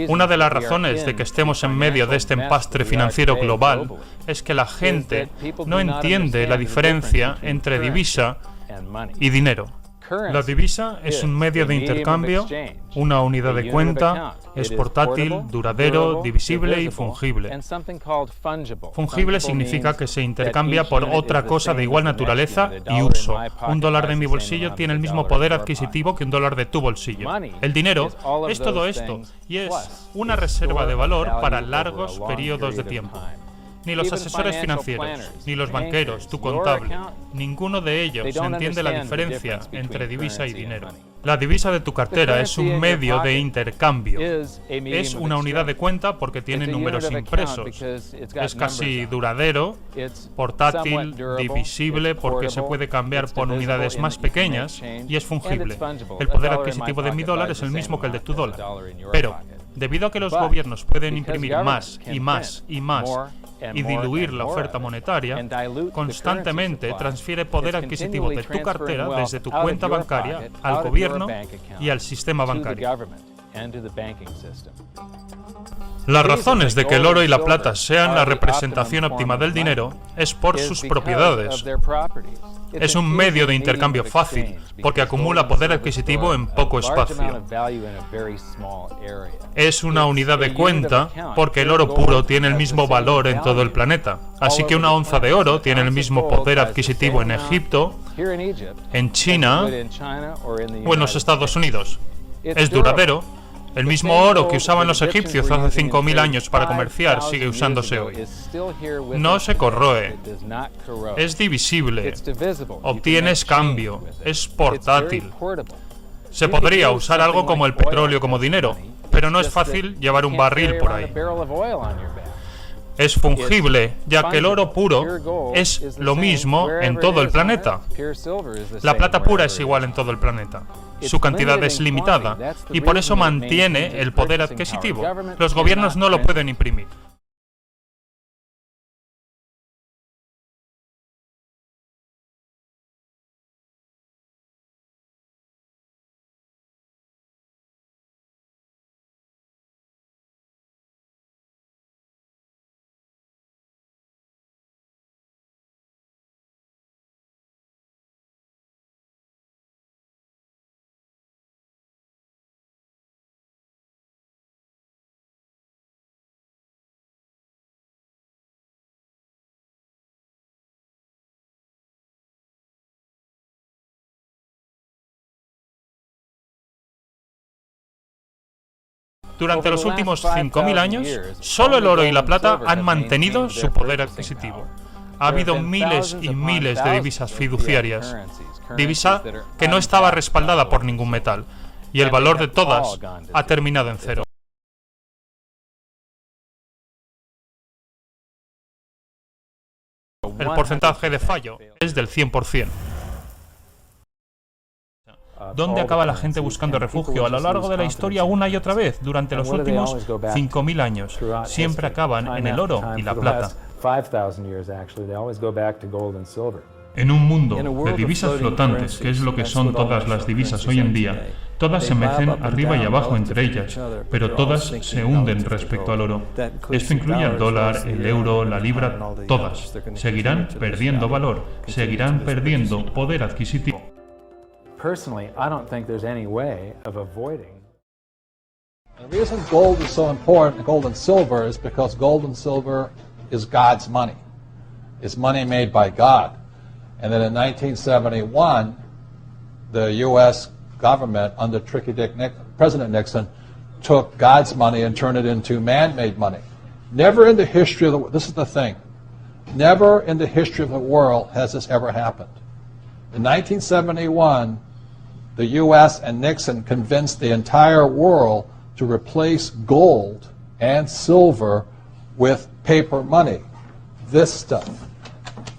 Una de las razones de que estemos en medio de este empastre financiero global es que la gente no entiende la diferencia entre divisa y dinero. La divisa es un medio de intercambio, una unidad de cuenta, es portátil, duradero, divisible y fungible. Fungible significa que se intercambia por otra cosa de igual naturaleza y uso. Un dólar de mi bolsillo tiene el mismo poder adquisitivo que un dólar de tu bolsillo. El dinero es todo esto y es una reserva de valor para largos periodos de tiempo. Ni los asesores financieros, ni los banqueros, tu contable, ninguno de ellos entiende la diferencia entre divisa y dinero. La divisa de tu cartera es un medio de intercambio. Es una unidad de cuenta porque tiene números impresos. Es casi duradero, portátil, divisible porque se puede cambiar por unidades más pequeñas y es fungible. El poder adquisitivo de mi dólar es el mismo que el de tu dólar. Pero, debido a que los gobiernos pueden imprimir más y más y más y diluir la oferta monetaria, constantemente transfiere poder adquisitivo de tu cartera desde tu cuenta bancaria al gobierno y al sistema bancario. Las razones de que el oro y la plata sean la representación óptima del dinero es por sus propiedades. Es un medio de intercambio fácil, porque acumula poder adquisitivo en poco espacio. Es una unidad de cuenta, porque el oro puro tiene el mismo valor en todo el planeta. Así que una onza de oro tiene el mismo poder adquisitivo en Egipto, en China o en los Estados Unidos. Es duradero. El mismo oro que usaban los egipcios hace 5.000 años para comerciar sigue usándose hoy. No se corroe, es divisible, obtienes cambio, es portátil. Se podría usar algo como el petróleo como dinero, pero no es fácil llevar un barril por ahí. Es fungible, ya que el oro puro es lo mismo en todo el planeta. La plata pura es igual en todo el planeta. Su cantidad es limitada y por eso mantiene el poder adquisitivo. Los gobiernos no lo pueden imprimir. Durante los últimos 5.000 años, solo el oro y la plata han mantenido su poder adquisitivo. Ha habido miles y miles de divisas fiduciarias, divisa que no estaba respaldada por ningún metal, y el valor de todas ha terminado en cero. El porcentaje de fallo es del 100%. ¿Dónde acaba la gente buscando refugio a lo largo de la historia una y otra vez? Durante los últimos 5.000 años, siempre acaban en el oro y la plata. En un mundo de divisas flotantes, que es lo que son todas las divisas hoy en día, todas se mecen arriba y abajo entre ellas, pero todas se hunden respecto al oro. Esto incluye al dólar, el euro, la libra, todas. Seguirán perdiendo valor, seguirán perdiendo poder adquisitivo. Personally, I don't think there's any way of avoiding. The reason gold is so important, gold and silver, is because gold and silver is God's money. It's money made by God. And then in 1971, the U.S. government, under President Nixon, took God's money and turned it into man-made money. Never in the history of the world, this is the thing, never in the history of the world has this ever happened. In 1971, the U.S. and Nixon convinced the entire world to replace gold and silver with paper money. This stuff.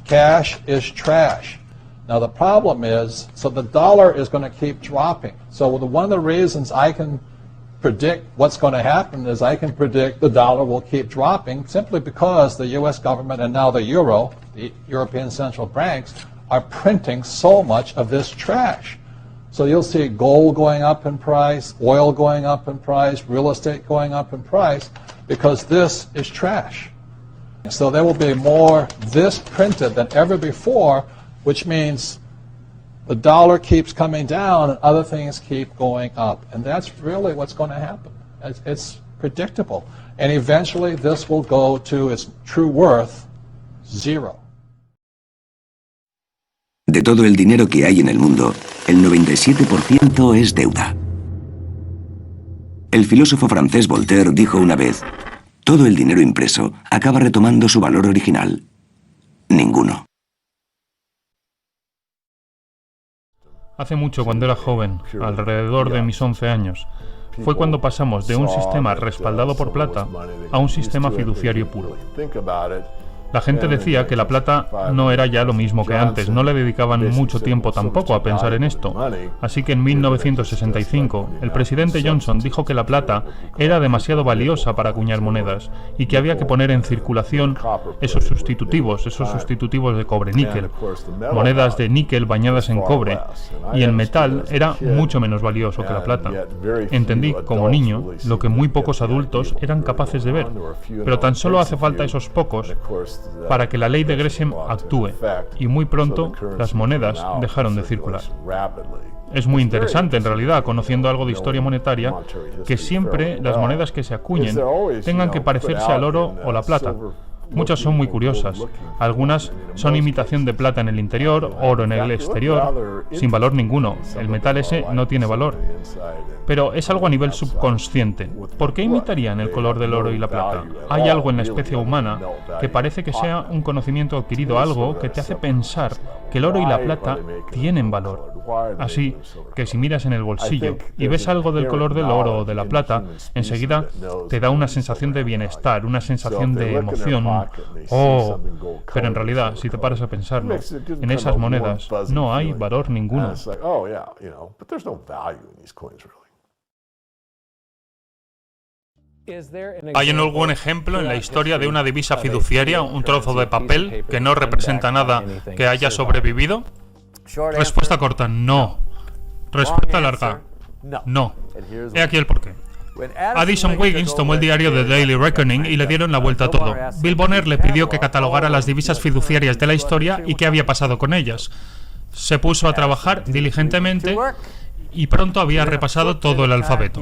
Cash is trash. Now the problem is, so the dollar is going to keep dropping. So one of the reasons I can predict what's going to happen is I can predict the dollar will keep dropping simply because the U.S. government and now the euro, the European central banks, are printing so much of this trash. So you'll see gold going up in price, oil going up in price, real estate going up in price, because this is trash. So there will be more this printed than ever before, which means the dollar keeps coming down and other things keep going up. And that's really what's going to happen. It's predictable. And eventually this will go to its true worth, zero. De todo el dinero que hay en el mundo, el 97% es deuda. El filósofo francés Voltaire dijo una vez: todo el dinero impreso acaba retomando su valor original. Ninguno. Hace mucho, cuando era joven, alrededor de mis 11 años, fue cuando pasamos de un sistema respaldado por plata a un sistema fiduciario puro. La gente decía que la plata no era ya lo mismo que antes, no le dedicaban mucho tiempo tampoco a pensar en esto. Así que en 1965, el presidente Johnson dijo que la plata era demasiado valiosa para acuñar monedas y que había que poner en circulación esos sustitutivos de cobre-níquel, monedas de níquel bañadas en cobre, y el metal era mucho menos valioso que la plata. Entendí, como niño, lo que muy pocos adultos eran capaces de ver, pero tan solo hace falta esos pocos para que la ley de Gresham actúe, y muy pronto las monedas dejaron de circular. Es muy interesante, en realidad, conociendo algo de historia monetaria, que siempre las monedas que se acuñen tengan que parecerse al oro o la plata. Muchas son muy curiosas. Algunas son imitación de plata en el interior, oro en el exterior, sin valor ninguno. El metal ese no tiene valor. Pero es algo a nivel subconsciente. ¿Por qué imitarían el color del oro y la plata? Hay algo en la especie humana que parece que sea un conocimiento adquirido, algo que te hace pensar que el oro y la plata tienen valor. Así que si miras en el bolsillo y ves algo del color del oro o de la plata, enseguida te da una sensación de bienestar, una sensación de emoción. Oh, pero en realidad, si te paras a pensarlo, en esas monedas no hay valor ninguno. ¿Hay algún ejemplo en la historia de una divisa fiduciaria, un trozo de papel que no representa nada, que haya sobrevivido? Respuesta corta, no. Respuesta larga, no. He aquí el porqué. Addison Wiggins tomó el diario The Daily Reckoning y le dieron la vuelta a todo. Bill Bonner le pidió que catalogara las divisas fiduciarias de la historia y qué había pasado con ellas. Se puso a trabajar diligentemente y pronto había repasado todo el alfabeto.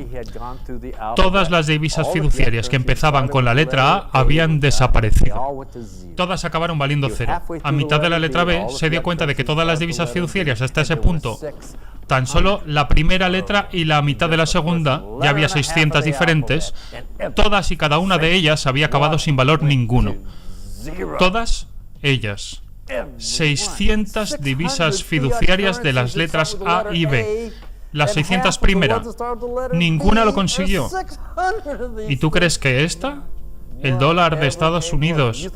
Todas las divisas fiduciarias que empezaban con la letra A habían desaparecido. Todas acabaron valiendo cero. A mitad de la letra B se dio cuenta de que todas las divisas fiduciarias hasta ese punto, tan solo la primera letra y la mitad de la segunda, ya había 600 diferentes, todas y cada una de ellas había acabado sin valor ninguno. Todas ellas. 600 divisas fiduciarias de las letras A y B. Las 600 primeras, ninguna lo consiguió. ¿Y tú crees que esta, el dólar de Estados Unidos,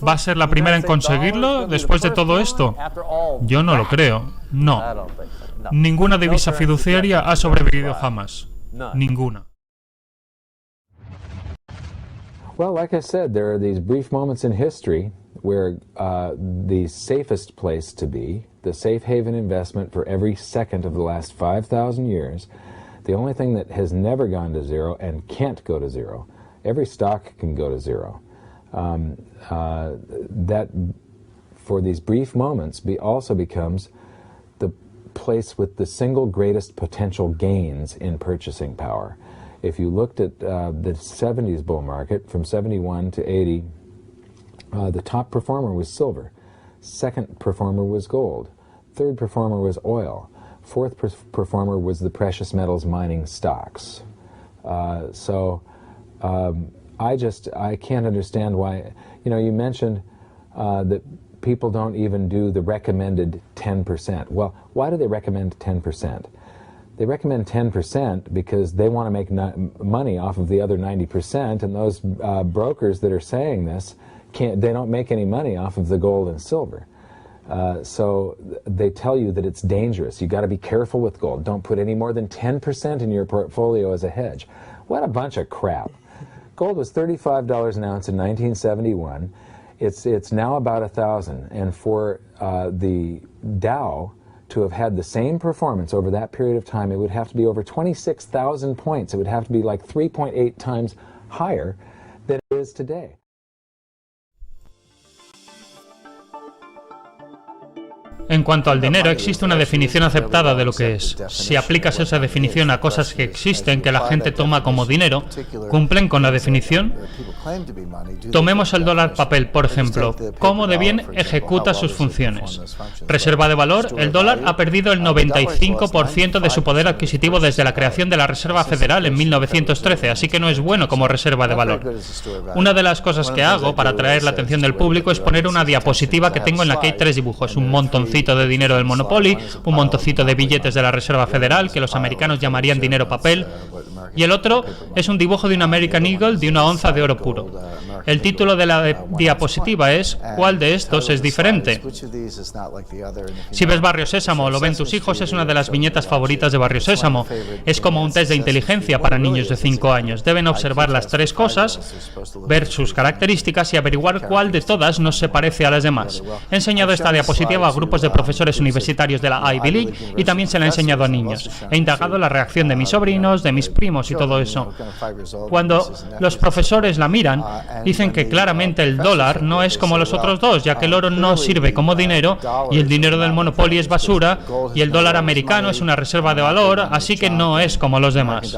va a ser la primera en conseguirlo después de todo esto? Yo no lo creo, no. Ninguna divisa fiduciaria ha sobrevivido jamás. Ninguna. Well, like I said, there are these brief moments in history where the safest place to be, the safe haven investment for every second of the last 5,000 years, the only thing that has never gone to zero and can't go to zero, every stock can go to zero. That, for these brief moments, also becomes the place with the single greatest potential gains in purchasing power. If you looked at the 70s bull market, from 71 to 80, the top performer was silver, second performer was gold, third performer was oil, fourth performer was the precious metals mining stocks. I can't understand why, you mentioned that people don't even do the recommended 10%. Well, why do they recommend 10%? They recommend 10% because they want to make money off of the other 90%, and those brokers that are saying this, they don't make any money off of the gold and silver. So they tell you that it's dangerous. You got to be careful with gold. Don't put any more than 10% in your portfolio as a hedge. What a bunch of crap. Gold was $35 an ounce in 1971. It's now about $1,000, and for the Dow to have had the same performance over that period of time, it would have to be over 26,000 points. It would have to be like 3.8 times higher than it is today. En cuanto al dinero, existe una definición aceptada de lo que es. Si aplicas esa definición a cosas que existen, que la gente toma como dinero, ¿cumplen con la definición? Tomemos el dólar papel, por ejemplo. ¿Cómo de bien ejecuta sus funciones? Reserva de valor. El dólar ha perdido el 95% de su poder adquisitivo desde la creación de la Reserva Federal en 1913, así que no es bueno como reserva de valor. Una de las cosas que hago para atraer la atención del público es poner una diapositiva que tengo en la que hay 3 dibujos. Un montoncito de dinero del Monopoly, un montoncito de billetes de la Reserva Federal, que los americanos llamarían dinero papel, y el otro es un dibujo de un American Eagle de una onza de oro puro. El título de la diapositiva es ¿cuál de estos es diferente? Si ves Barrio Sésamo o lo ven tus hijos, es una de las viñetas favoritas de Barrio Sésamo. Es como un test de inteligencia para niños de 5 años. Deben observar las 3 cosas, ver sus características y averiguar cuál de todas no se parece a las demás. He enseñado esta diapositiva a grupos de profesores universitarios de la Ivy League y también se la he enseñado a niños. He indagado la reacción de mis sobrinos, de mis primos y todo eso. Cuando los profesores la miran, dicen que claramente el dólar no es como los otros dos, ya que el oro no sirve como dinero y el dinero del Monopoly es basura y el dólar americano es una reserva de valor, así que no es como los demás.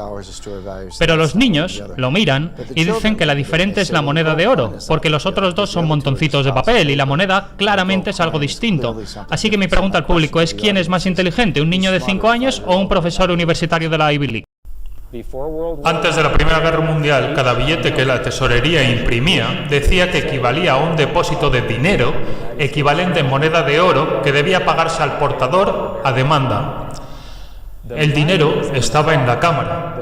Pero los niños lo miran y dicen que la diferente es la moneda de oro, porque los otros dos son montoncitos de papel y la moneda claramente es algo distinto. Así que mi pregunta al público es ¿quién es más inteligente, un niño de 5 años o un profesor universitario de la Ivy League? Antes de la Primera Guerra Mundial, cada billete que la tesorería imprimía decía que equivalía a un depósito de dinero equivalente en moneda de oro que debía pagarse al portador a demanda. El dinero estaba en la cámara.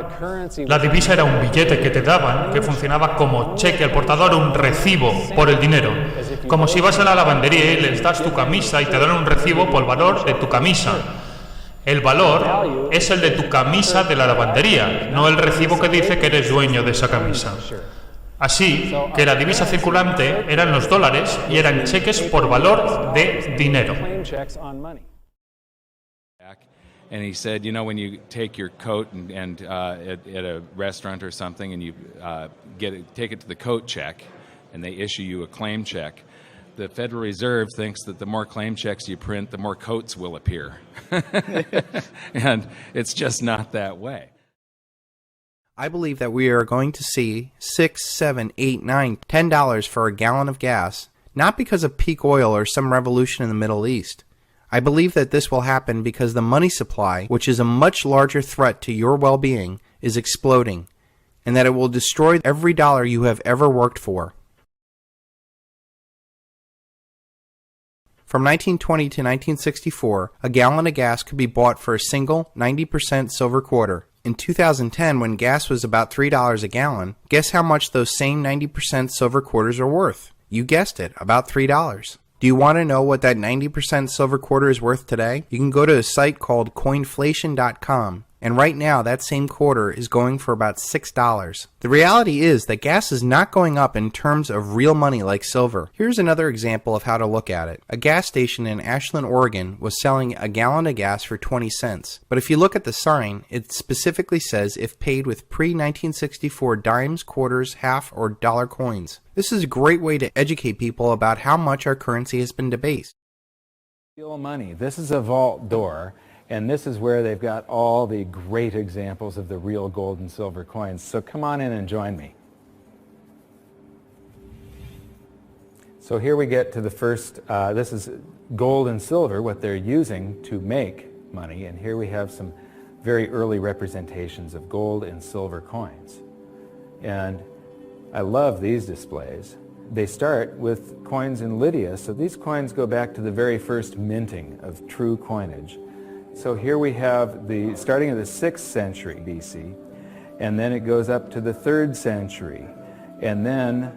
La divisa era un billete que te daban, que funcionaba como cheque al portador, un recibo por el dinero. Como si vas a la lavandería y les das tu camisa y te dan un recibo por el valor de tu camisa. El valor es el de tu camisa de la lavandería, no el recibo que dice que eres dueño de esa camisa. Así que la divisa circulante eran los dólares y eran cheques por valor de dinero. And he said, you know, when you take your coat and at a restaurant or something, and you take it to the coat check, and they issue you a claim check, the Federal Reserve thinks that the more claim checks you print, the more coats will appear. And it's just not that way. I believe that we are going to see $6, $7, $8, $9, $10 for a gallon of gas, not because of peak oil or some revolution in the Middle East. I believe that this will happen because the money supply, which is a much larger threat to your well-being, is exploding, and that it will destroy every dollar you have ever worked for. From 1920 to 1964, a gallon of gas could be bought for a single 90% silver quarter. In 2010, when gas was about $3 a gallon, guess how much those same 90% silver quarters are worth? You guessed it, about $3. Do you want to know what that 90% silver quarter is worth today? You can go to a site called coinflation.com, and right now that same quarter is going for about $6. The reality is that gas is not going up in terms of real money like silver. Here's another example of how to look at it. A gas station in Ashland, Oregon was selling a gallon of gas for 20 cents. But if you look at the sign, it specifically says if paid with pre-1964 dimes, quarters, half, or dollar coins. This is a great way to educate people about how much our currency has been debased. Real money. This is a vault door, and this is where they've got all the great examples of the real gold and silver coins. So come on in and join me. So here we get to the first, this is gold and silver, what they're using to make money, and here we have some very early representations of gold and silver coins. And I love these displays. They start with coins in Lydia, so these coins go back to the very first minting of true coinage. So here we have the starting of the 6th century BC, and then it goes up to the 3rd century, and then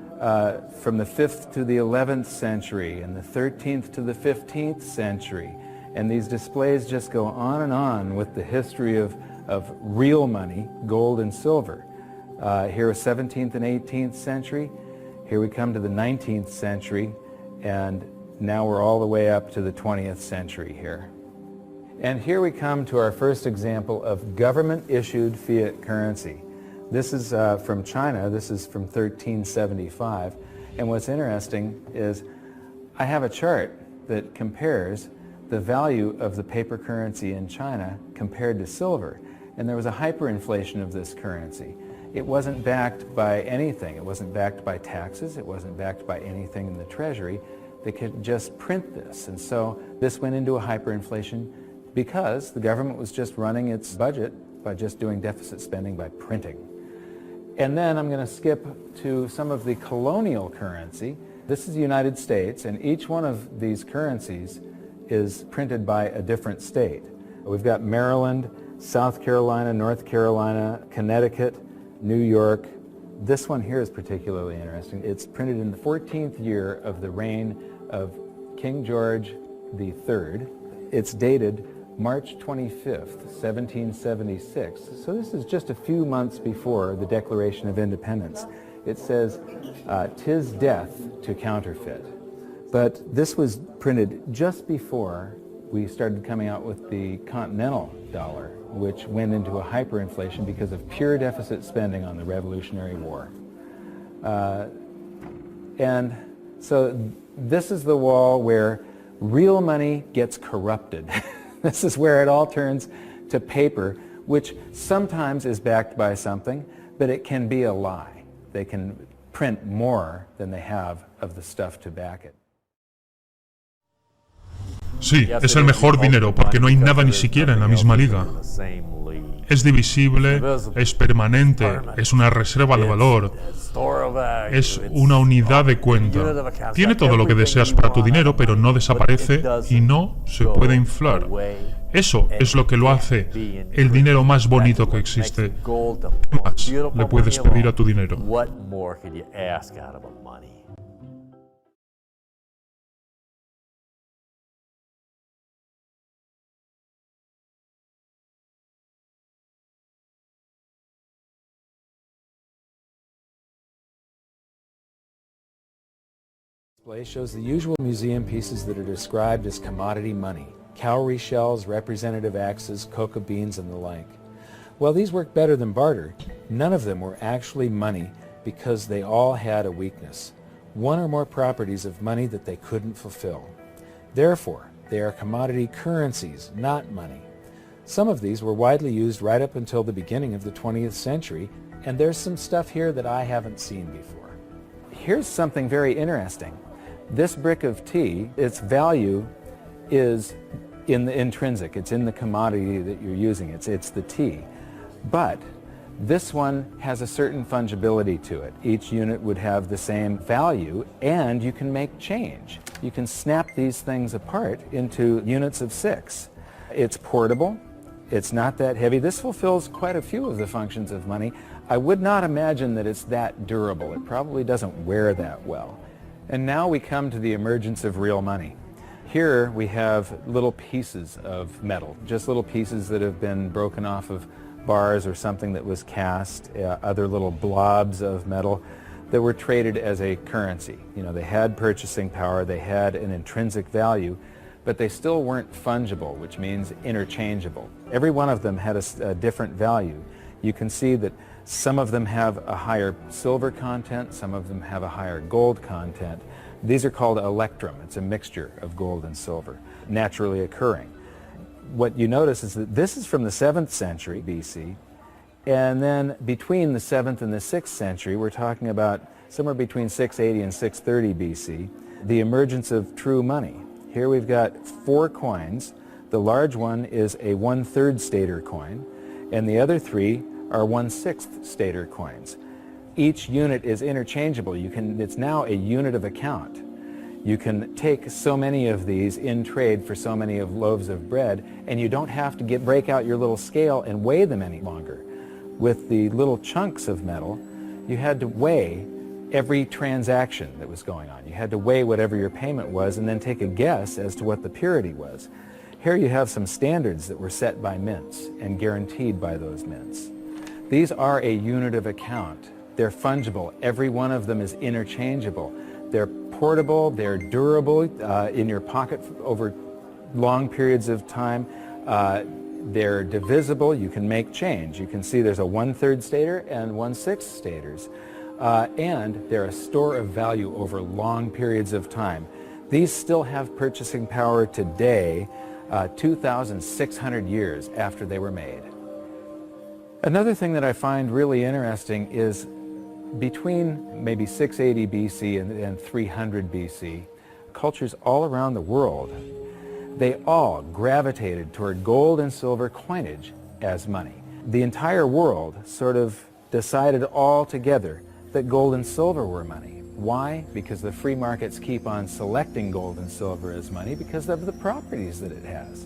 from the 5th to the 11th century, and the 13th to the 15th century. And these displays just go on and on with the history of real money, gold and silver. Here is 17th and 18th century. Here we come to the 19th century, and now we're all the way up to the 20th century here. And here we come to our first example of government-issued fiat currency. This is from China. This is from 1375. And what's interesting is I have a chart that compares the value of the paper currency in China compared to silver. And there was a hyperinflation of this currency. It wasn't backed by anything. It wasn't backed by taxes. It wasn't backed by anything in the Treasury. They could just print this. And so this went into a hyperinflation because the government was just running its budget by just doing deficit spending by printing. And then I'm going to skip to some of the colonial currency. This is the United States, and each one of these currencies is printed by a different state. We've got Maryland, South Carolina, North Carolina, Connecticut, New York. This one here is particularly interesting. It's printed in the 14th year of the reign of King George III. It's dated March 25th, 1776. So this is just a few months before the Declaration of Independence. It says, "'Tis death to counterfeit." But this was printed just before we started coming out with the continental dollar, which went into a hyperinflation because of pure deficit spending on the Revolutionary War. And so this is the wall where real money gets corrupted. This is where it all turns to paper, which sometimes is backed by something, but it can be a lie. They can print more than they have of the stuff to back it. Sí, es el mejor dinero porque no hay nada ni siquiera en la misma liga. Es divisible, es permanente, es una reserva de valor, es una unidad de cuenta. Tiene todo lo que deseas para tu dinero, pero no desaparece y no se puede inflar. Eso es lo que lo hace el dinero más bonito que existe. ¿Qué más le puedes pedir a tu dinero? Display shows the usual museum pieces that are described as commodity money: cowrie shells, representative axes, cocoa beans, and the like. While these work better than barter, none of them were actually money because they all had a weakness: one or more properties of money that they couldn't fulfill. Therefore, they are commodity currencies, not money. Some of these were widely used right up until the beginning of the 20th century, and there's some stuff here that I haven't seen before. Here's something very interesting. This brick of tea, its value is in the intrinsic. It's in the commodity that you're using. It's the tea. But this one has a certain fungibility to it. Each unit would have the same value, and you can make change. You can snap these things apart into units of 6. It's portable. It's not that heavy. This fulfills quite a few of the functions of money. I would not imagine that it's that durable. It probably doesn't wear that well. And now we come to the emergence of real money. Here we have little pieces of metal, just little pieces that have been broken off of bars or something that was cast, other little blobs of metal that were traded as a currency. You know, they had purchasing power, they had an intrinsic value, but they still weren't fungible, which means interchangeable. Every one of them had a different value. You can see that some of them have a higher silver content, some of them have a higher gold content. These are called electrum. It's a mixture of gold and silver, naturally occurring. What you notice is that this is from the 7th century BC, and then between the 7th and the 6th century, we're talking about somewhere between 680 and 630 BC, the emergence of true money. Here we've got 4 coins. The large one is a 1/3 stater coin, and the other 3 are 1/6 stater coins. Each unit is interchangeable. It's now a unit of account. You can take so many of these in trade for so many of loaves of bread, and you don't have to break out your little scale and weigh them any longer. With the little chunks of metal, you had to weigh every transaction that was going on. You had to weigh whatever your payment was and then take a guess as to what the purity was. Here you have some standards that were set by mints and guaranteed by those mints. These are a unit of account. They're fungible. Every one of them is interchangeable. They're portable, they're durable in your pocket over long periods of time. They're divisible. You can make change. You can see there's a 1/3 stater and 1/6 staters. And they're a store of value over long periods of time. These still have purchasing power today, 2,600 years after they were made. Another thing that I find really interesting is between maybe 680 BC and 300 BC, cultures all around the world, they all gravitated toward gold and silver coinage as money. The entire world sort of decided all together that gold and silver were money. Why? Because the free markets keep on selecting gold and silver as money because of the properties that it has.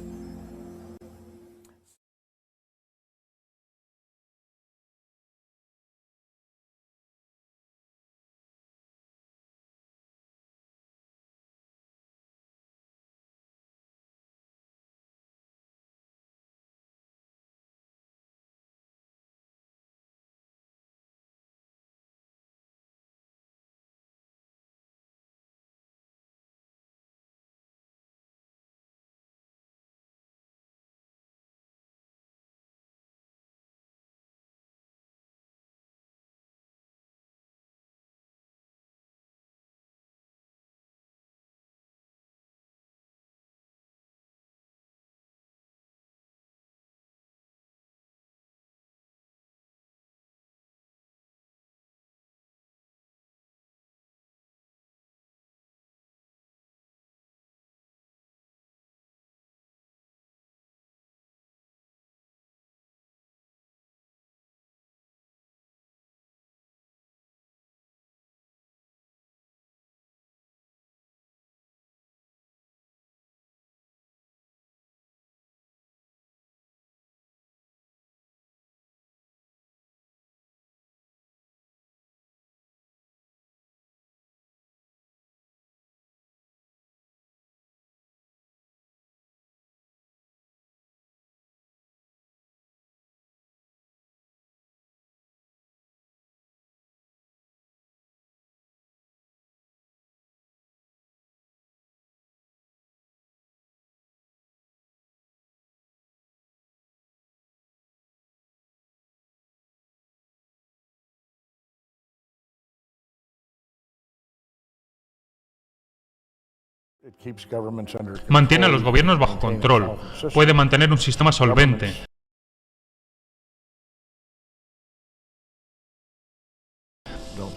Mantiene a los gobiernos bajo control. Puede mantener un sistema solvente.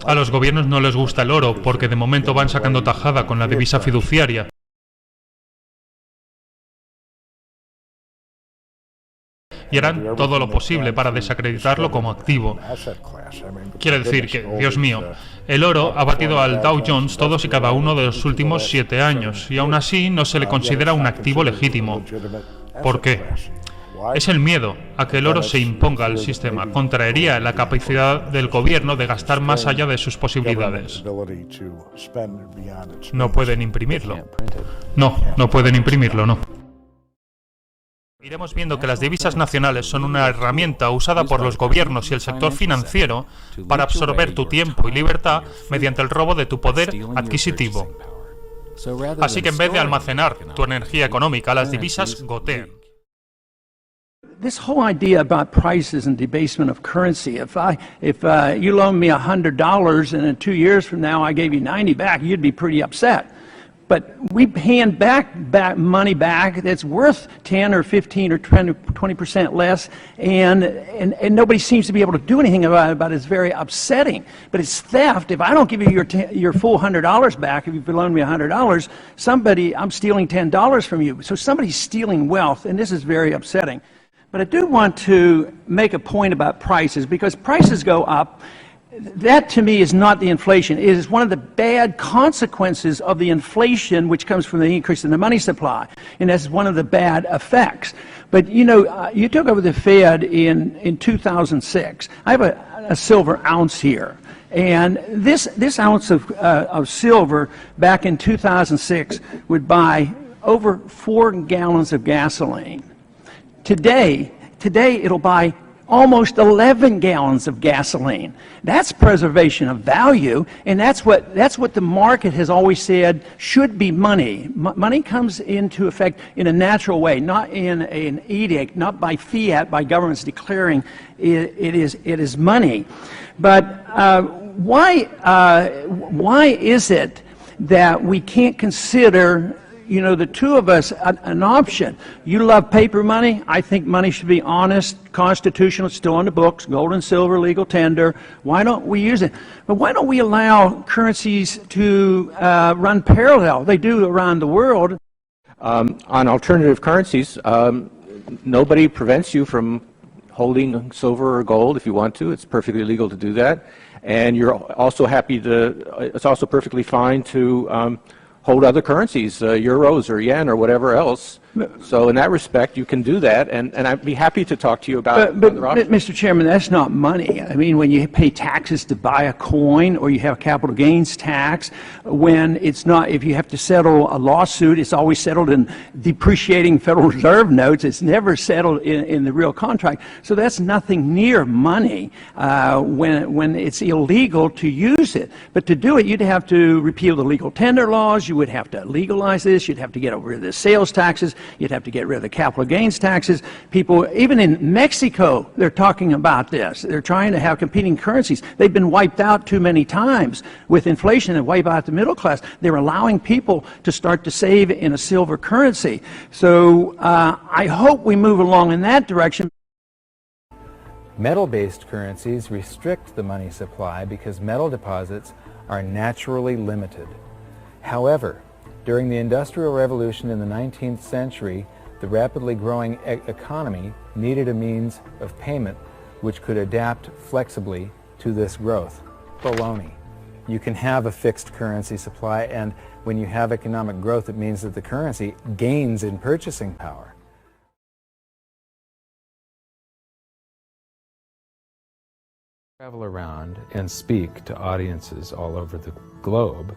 A los gobiernos no les gusta el oro porque de momento van sacando tajada con la divisa fiduciaria. Y harán todo lo posible para desacreditarlo como activo. Quiere decir que, Dios mío, el oro ha batido al Dow Jones todos y cada uno de los últimos 7 años, y aún así no se le considera un activo legítimo. ¿Por qué? Es el miedo a que el oro se imponga al sistema. Contraería la capacidad del gobierno de gastar más allá de sus posibilidades. No pueden imprimirlo. No pueden imprimirlo, no. Iremos viendo que las divisas nacionales son una herramienta usada por los gobiernos y el sector financiero para absorber tu tiempo y libertad mediante el robo de tu poder adquisitivo. Así que en vez de almacenar tu energía económica, las divisas gotean. This whole idea about prices and debasement of currency, if you loan me $100 and in 2 years from now I gave you 90 back, you'd be pretty upset. But we hand back money back that's worth 10 or 15 or 20% less, and nobody seems to be able to do anything about it. It's very upsetting. But it's theft. If I don't give you your full $100 back, if you loan me $100, I'm stealing $10 from you. So somebody's stealing wealth, and this is very upsetting. But I do want to make a point about prices, because prices go up. That, to me, is not the inflation. It is one of the bad consequences of the inflation, which comes from the increase in the money supply. And that's one of the bad effects. But, you know, you took over the Fed in 2006. I have a silver ounce here. And this ounce of silver back in 2006 would buy over 4 gallons of gasoline. Today it'll buy almost 11 gallons of gasoline. That's preservation of value, and that's what the market has always said should be money. Money comes into effect in a natural way, not in an edict, not by fiat, by governments declaring it is money. But why is it that we can't consider, you know, the two of us, an option? You love paper money. I think money should be honest, constitutional, still on the books, gold and silver, legal tender. Why don't we use it? But why don't we allow currencies to run parallel? They do around the world. On alternative currencies, nobody prevents you from holding silver or gold if you want to. It's perfectly legal to do that. And you're also it's also perfectly fine to hold other currencies, euros or yen or whatever else. So in that respect, you can do that, and I'd be happy to talk to you about but other options. Mr. Chairman, that's not money. I mean, when you pay taxes to buy a coin, or you have capital gains tax, when it's not, if you have to settle a lawsuit, it's always settled in depreciating Federal Reserve notes. It's never settled in the real contract. So that's nothing near money when it's illegal to use it. But to do it, you'd have to repeal the legal tender laws. You would have to legalize this. You'd have to get rid of the sales taxes. You'd have to get rid of the capital gains taxes. People, even in Mexico, they're talking about this. They're trying to have competing currencies. They've been wiped out too many times with inflation and wipe out the middle class. They're allowing people to start to save in a silver currency. So I hope we move along in that direction. Metal-based currencies restrict the money supply because metal deposits are naturally limited. However, during the Industrial Revolution in the 19th century, the rapidly growing economy needed a means of payment which could adapt flexibly to this growth. Baloney. You can have a fixed currency supply, and when you have economic growth, it means that the currency gains in purchasing power. Travel around and speak to audiences all over the globe.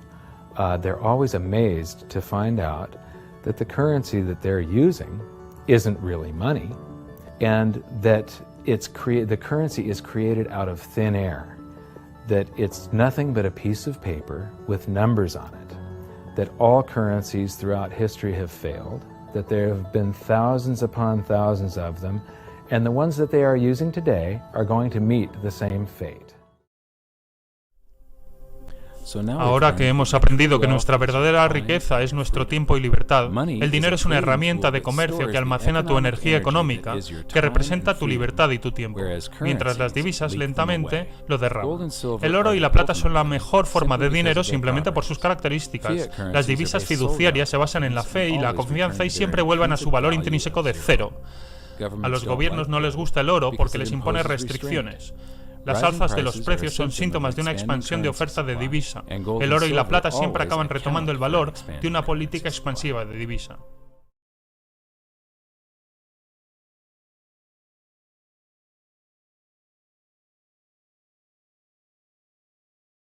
They're always amazed to find out that the currency that they're using isn't really money, and that the currency is created out of thin air, that it's nothing but a piece of paper with numbers on it, that all currencies throughout history have failed, that there have been thousands upon thousands of them, and the ones that they are using today are going to meet the same fate. Ahora que hemos aprendido que nuestra verdadera riqueza es nuestro tiempo y libertad, el dinero es una herramienta de comercio que almacena tu energía económica, que representa tu libertad y tu tiempo, mientras las divisas lentamente lo derraman. El oro y la plata son la mejor forma de dinero simplemente por sus características. Las divisas fiduciarias se basan en la fe y la confianza y siempre vuelven a su valor intrínseco de cero. A los gobiernos no les gusta el oro porque les impone restricciones. Las alzas de los precios son síntomas de una expansión de oferta de divisa. El oro y la plata siempre acaban retomando el valor de una política expansiva de divisa.